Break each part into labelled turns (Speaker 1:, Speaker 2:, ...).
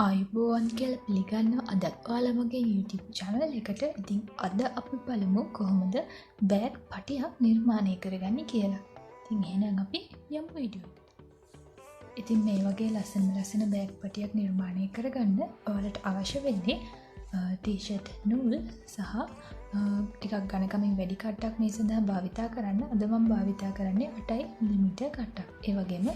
Speaker 1: ආයුබෝවන් කියලා පිළිගන්නවා අදත් ඔයාලමගේ YouTube channel එකට. ඉතින් අද අපි බලමු කොහොමද බෑග් පටියක් නිර්මාණය කරගන්නේ කියලා. ඉතින් එහෙනම් අපි යමු වීඩියෝ එකට. ඉතින් මේ වගේ ලස්සන බෑග් පටියක් නිර්මාණය කරගන්න ඔයාලට අවශ්‍ය වෙන්නේ ටී-ෂර්ට් නූල් සහ ටිකක් ඝනකමින් වැඩි කට්ටක් මේ සඳහා භාවිතා කරන්න. අද මම භාවිතා කරන්නේ 8 mm කට්ටක්. ඒ වගේම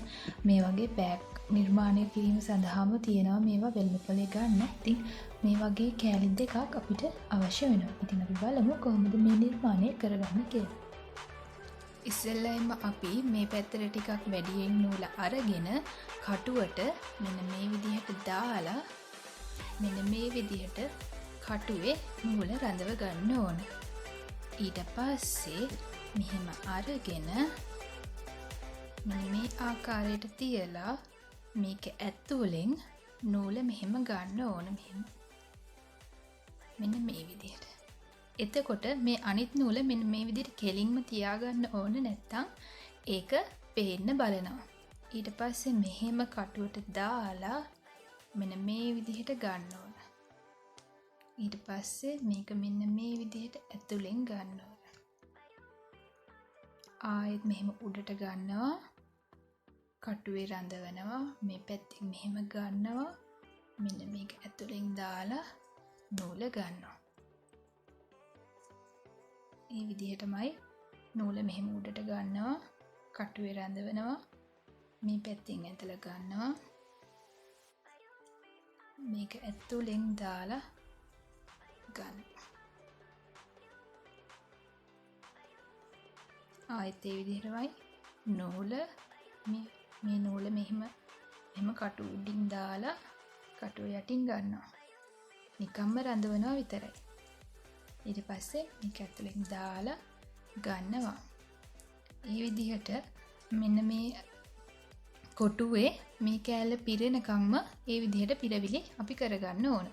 Speaker 1: මේ වගේ බෑග් නිර්මාණය කිරීම සඳහාම තියෙනවා මේවා වෙළඳපොලේ ගන්න. ඉතින් මේ වගේ කෑලි දෙකක් අපිට අවශ්‍ය වෙනවා. ඉතින් අපි බලමු කොහොමද මේ නිර්මාණය කරගන්නේ කියලා. ඉස්සෙල්ලාම අපි මේ පැත්තට ටිකක් වැඩියෙන් නූල අරගෙන කටුවට මෙන්න මේ විදිහට දාලා මෙන්න මේ විදිහට කටුවේ නූල රඳව ගන්න ඕන. ඊට පස්සේ මෙහෙම අරගෙන මෙන්න මේ ආකාරයට තියලා මේක ඇතුලෙන් නූල මෙහෙම ගන්න ඕන. මෙන්න මේ විදිහට. එතකොට මේ අනිත් නූල මෙන්න මේ විදිහට කෙලින්ම තියාගන්න ඕන, නැත්තම් ඒක පේන්න බලනවා. ඊට පස්සේ මෙහෙම කටුවට දාලා මෙන්න මේ විදිහට ගන්න ඕන. ඊට පස්සේ මේක මෙන්න මේ විදිහට ඇතුලෙන් ගන්න ඕන. ආයෙත් මෙහෙම උඩට ගන්නවා. කටුවේ රඳවනවා. මේ පැත්තෙන් මෙහෙම ගන්නවා. මෙන්න මේක ඇතුලෙන් දාලා නූල ගන්නවා. මේ විදිහටමයි නූල මෙහෙම උඩට ගන්නවා. කටුවේ රඳවනවා. මේ පැත්තෙන් ඇදලා ගන්නවා. මේක ඇතුලෙන් දාලා ගන්න. ආයෙත් ඒ විදිහටමයි නූල මේ නූල මෙහෙම කටු උඩින් දාලා කටුව යටින් ගන්නවා. නිකම්ම රඳවනවා විතරයි. ඊට පස්සේ මේක ඇතුලෙන් දාලා ගන්නවා. මේ විදිහට මෙන්න මේ කොටුවේ මේ කෑල්ල පිරෙනකම්ම ඒ විදිහට පිරවිලි අපි කරගන්න ඕන.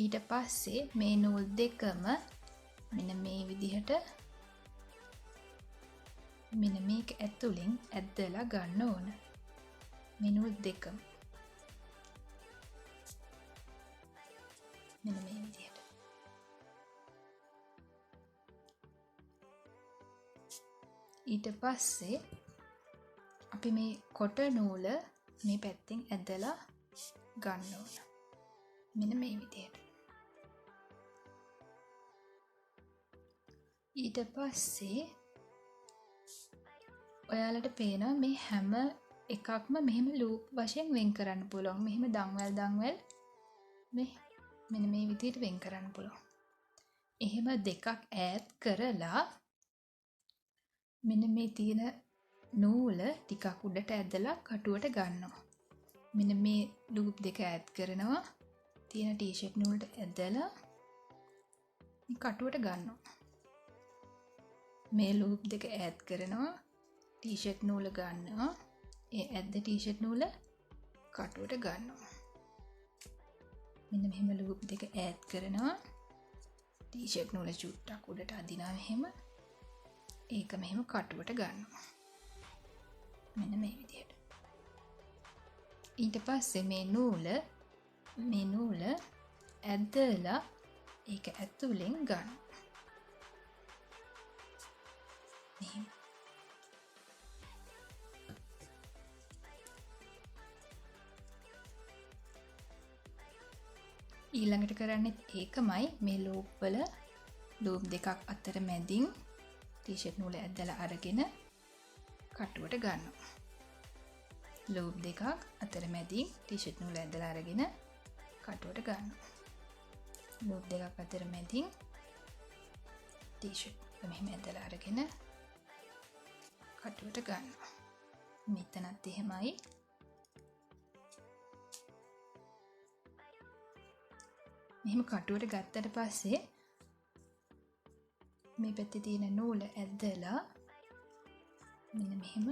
Speaker 1: ඊට පස්සේ මේ නූල් දෙකම මෙන්න මේ විදිහට මෙන්න මේක ඇතුලෙන් ඇදලා ගන්න ඕන. මේ නූල් දෙකම මෙන්න මේ විදිහට. ඊට පස්සේ අපි මේ කොට නූල මේ පැත්තෙන් ඇදලා ගන්න ඕන. මෙන්න මේ විදිහට. ඊට පස්සේ ඔයාලට පේනවා මේ හැම එකක්ම මෙහෙම ලූප් වශයෙන් වෙන් කරන්න පුළුවන්. මෙහෙම දන්වැල් මෙන්න මේ විදිහට වෙන් කරන්න පුළුවන්. එහෙම දෙකක් ඈඩ් කරලා මෙන්න මේ තියෙන නූල ටිකක් උඩට ඇදලා කටුවට ගන්නවා. මෙන්න මේ ලූප් දෙක ඈඩ් කරනවා. තියෙන ටී-ෂර්ට් නූලට ඇදලා මේ කටුවට ගන්නවා. මේ ලූප් දෙක ඈඩ් කරනවා. ටී-ෂර්ට් නූල ගන්නවා. ඒ ඇද්ද ටී-ෂර්ට් නූල කටුවට ගන්නවා. මෙන්න මෙහෙම ලූප් දෙක ඈඩ් කරනවා. ටී-ෂර්ට් නූල චුට්ටක් උඩට අදිනවා මෙහෙම. ඒක මෙහෙම කටුවට ගන්නවා. මෙන්න මේ විදිහට. ඊට පස්සේ මේ නූල ඇදලා ඒක ඇතුලෙන් ගන්න. මෙහෙම. ඊළඟට කරන්නේ ඒකමයි. මේ ලූප් දෙකක් අතර මැදින් ටී-ෂර්ට් නූල ඇදලා අරගෙන කටුවට ගන්නවා. ලූප් දෙකක් අතර මැදින් ටී-ෂර්ට් නූල ඇදලා අරගෙන කටුවට ගන්නවා. ලූප් දෙකක් අතර මැදින් ටී-ෂර්ට් මෙහෙම ඇදලා අරගෙන කටුවට ගන්නවා. මෙතනත් එහෙමයි. මෙහෙම කටුවට ගත්තට පස්සේ මේ පැත්තේ තියෙන නූල ඇදලා මෙන්න මෙහෙම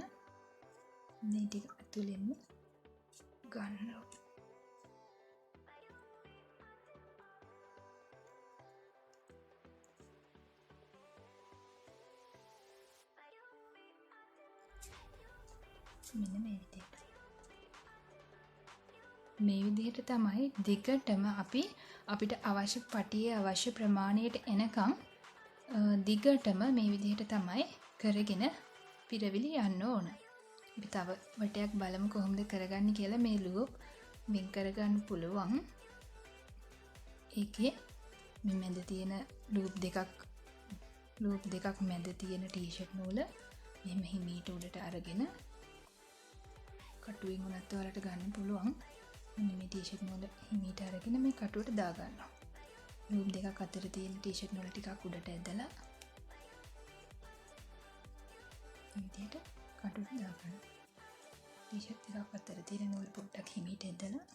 Speaker 1: මේ ටික ඇතුලෙන්ම ගන්නවා. මෙන්න මේ විදිහට. මේ විදිහට තමයි දිගටම අපිට අවශ්‍ය පටියේ අවශ්‍ය ප්‍රමාණයට එනකම් දිගටම මේ විදිහට තමයි කරගෙන පිරවිලි යන්න ඕන. අපි තව වටයක් බලමු කොහොමද කරගන්නේ කියලා. මේ ලූප් වෙන් කරගන්න පුළුවන්. ඒකේ මේ මැද තියෙන ලූප් දෙකක් මැද තියෙන ටී-ෂර්ට් නූල මෙහෙම හිමීට උඩට අරගෙන කටුවෙන් උනත් ඔයාලට ගන්න පුළුවන්. මෙන්න මේ ටී-ෂර්ට් නූල හිමීට අරගෙන මේ කටුවට දා ගන්නවා. ලූප් දෙකක් අතර තියෙන ටී-ෂර්ට් නූල ටිකක් උඩට ඇදලා මේ විදිහට කටුවට දා ගන්නවා. ටී-ෂර්ට් දෙකක් අතර තියෙන නූල් පොඩ්ඩක් හිමීට ඇදලා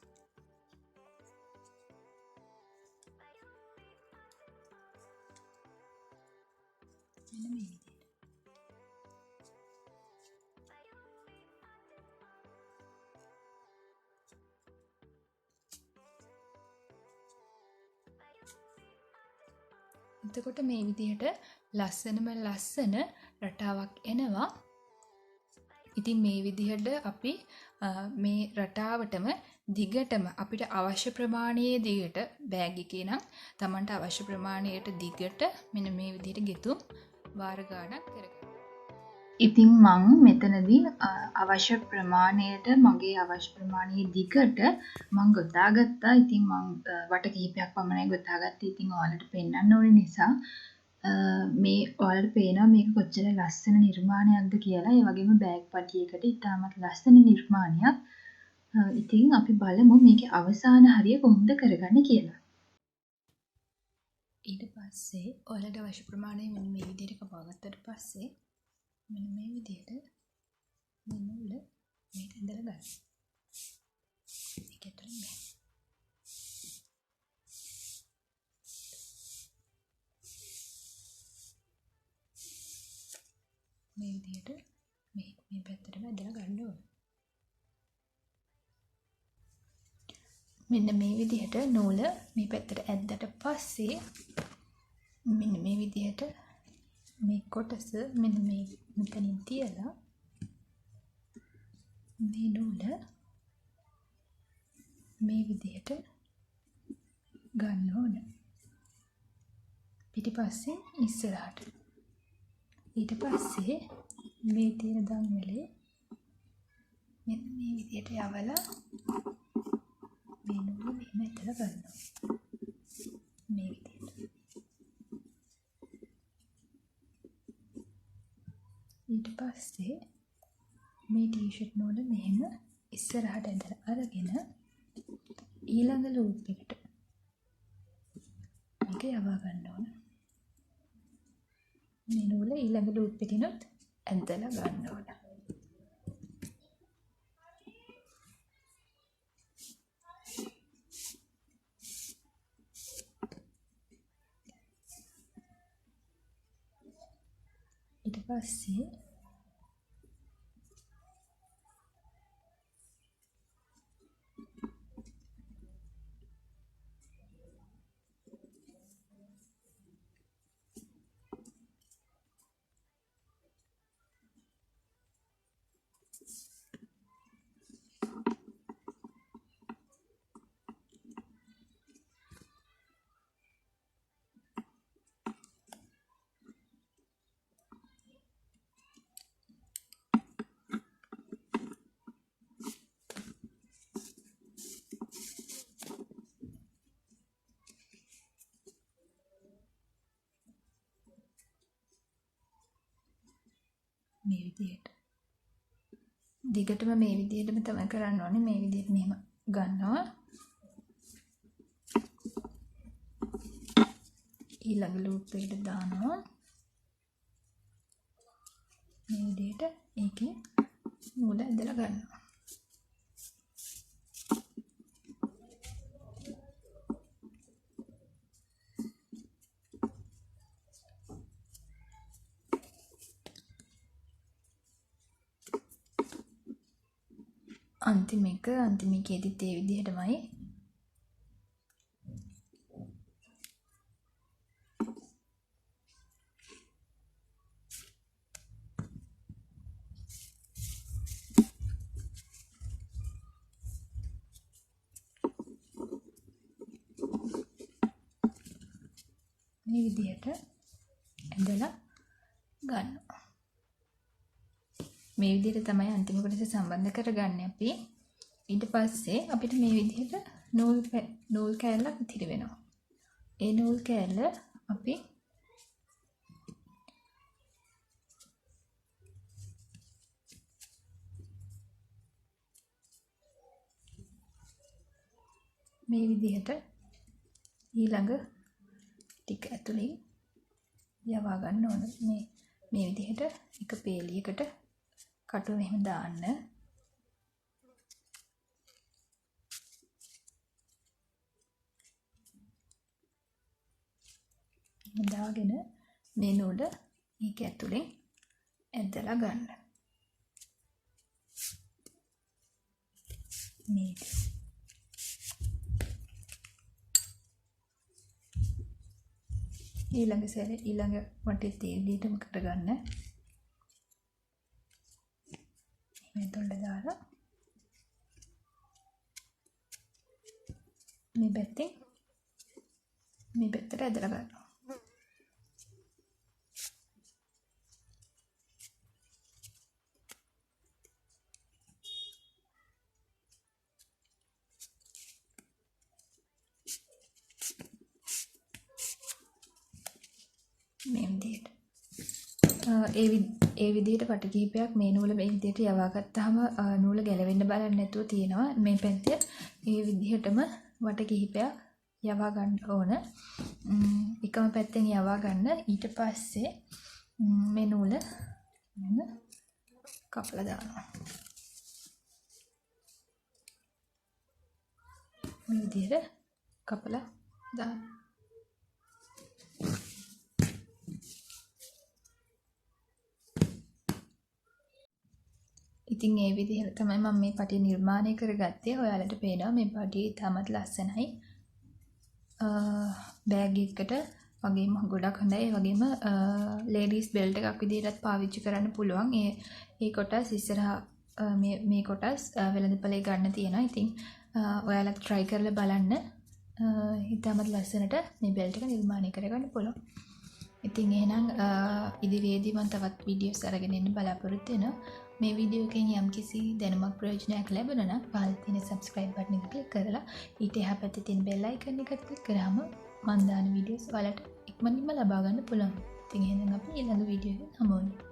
Speaker 1: මෙන්න මේ විදිහට. එතකොට මේ විදිහට ලස්සන රටාවක් එනවා. ඉතින් මේ විදිහට අපි මේ රටාවටම දිගටම අපිට අවශ්‍ය ප්‍රමාණයේ දිගට බෑග් එකේ නම් Tamanට අවශ්‍ය ප්‍රමාණයට දිගට මෙන්න මේ විදිහට ගෙතුම් වාර ගාණක් කරගන්න. ඉතින් මං මෙතනදී අවශ්‍ය ප්‍රමාණයට මගේ අවශ්‍ය ප්‍රමාණයේ දිගට මං ගොතාගත්තා. ඉතින් මං වට කිහිපයක් පමණයි ගොතාගත්තේ. ඉතින් ඔයාලට පෙන්වන්න ඕනේ නිසා මේ ඔයාලට පේනවා මේක කොච්චර ලස්සන නිර්මාණයක්ද කියලා. ඒ වගේම බෑග් පටියකට ඉතාමත් ලස්සන නිර්මාණයක්. ඉතින් අපි බලමු මේකේ අවසාන හරිය කොහොමද කරගන්නේ කියලා. ඊට පස්සේ ඔයාලට අවශ්‍ය ප්‍රමාණය මෙන්න මේ විදිහට කපාගත්තට පස්සේ මෙන්න මේ විදිහට මේ නූල මේක ඇදලා ගන්න. මේක ඇතුලෙන් ගන්න. මේ විදිහට මේ පැත්තටම ඇදලා ගන්න ඕන. මෙන්න මේ විදිහට නූල මේ පැත්තට ඇද්දට පස්සේ මෙන්න මේ විදිහට මේ කොටස මෙන්න මේ මෙතනින් තියලා මේ නූල මේ විදිහට ගන්න ඕන. පිටිපස්සෙන් ඉස්සරහට. ඊට පස්සේ මේ තියෙන දම්වැලේ මෙන්න මේ විදිහට යවලා මේ නූල මෙහෙම ඇදලා ගන්නවා. මේ විදිහට. ඊට පස්සේ මේ ටී-ෂර්ට් නූල මෙහෙම ඉස්සරහට ඇදලා අරගෙන ඊළඟ ලූප් එකට මේක යවා ගන්න ඕන. මේ නූල ඊළඟ ලූප් එකකිනුත් ඇදලා ගන්න ඕන. ඊට පස්සේ මේ විදිහට දිගටම මේ විදිහටම තමයි කරන්න ඕනේ. මේ විදිහට මෙහෙම ගන්නවා. ඊළඟ ලූප් එකට දානවා. මේ විදිහට ඒකේ නූල ඇදලා ගන්නවා. අන්තිම එකේදීත් ඒ විදිහටමයි. මේ විදිහට ඇදලා ගන්නවා. මේ විදිහට තමයි අන්තිම කොටස සම්බන්ධ කරගන්නේ අපි. ඊට පස්සේ අපිට මේ විදිහට නූල් කෑල්ලක් ඉතිරි වෙනවා. ඒ නූල් කෑල්ල අපි මේ විදිහට ඊළඟ ටික ඇතුලේ යවා ගන්න ඕන. මේ විදිහට එක පේලියකට කටුව එහෙම දාන්න. දාගෙන මේ නූල මේක ඇතුලේ ඇදලා ගන්න. මේ ඊළඟ සැරේ ඊළඟ වටේ තේලියටම කරගන්න. මේ තොණ්ඩ දාලා මේ පැත්තේ මේ පැත්තට ඇදලා ගන්නවා. මේ විදිහට ඒ විදිහට වට කිහිපයක් මේ නූල මේ විදිහට යවා ගත්තාම නූල ගැලවෙන්න බලන්න නැතුව තියෙනවා. මේ පැත්තේ මේ විදිහටම වට කිහිපයක් යවා ගන්න ඕන. එකම පැත්තෙන් යවා ගන්න. ඊට පස්සේ මේ නූල කපලා දානවා. මේ විදිහට කපලා දාන්න. ඉතින් ඒ විදිහට තමයි මම මේ පටිය නිර්මාණය කරගත්තේ. ඔයාලට පේනවා මේ පටිය ඉතාමත් ලස්සනයි. බෑග් එකකට වගේම ගොඩක් හොඳයි. ඒ වගේම ලේඩීස් බෙල්ට් එකක් විදිහටත් පාවිච්චි කරන්න පුළුවන්. ඒ කොටස් ඉස්සරහා මේ කොටස් වෙළඳපොලේ ගන්න තියෙනවා. ඉතින් ඔයාලත් try කරලා බලන්න. ඉතාමත් ලස්සනට මේ බෙල්ට් එක නිර්මාණය කරගන්න පුළුවන්. ඉතින් එහෙනම් ඉදිරියේදී මම තවත් වීඩියෝස් අරගෙන එන්න බලාපොරොත්තු වෙනවා. මේ වීඩියෝ එකෙන් යම්කිසි දැනුමක් ප්‍රයෝජනයක් ලැබුණා නම් පහළ තියෙන subscribe button එක click කරලා ඊට එහා පැත්තේ තියෙන bell icon එකත් click කරාම මම දාන වීඩියෝස් ඔයාලට ඉක්මනින්ම ලබා ගන්න පුළුවන්. ඉතින් එහෙනම් අපි ඊළඟ වීඩියෝ එකෙන් හමු වෙමු.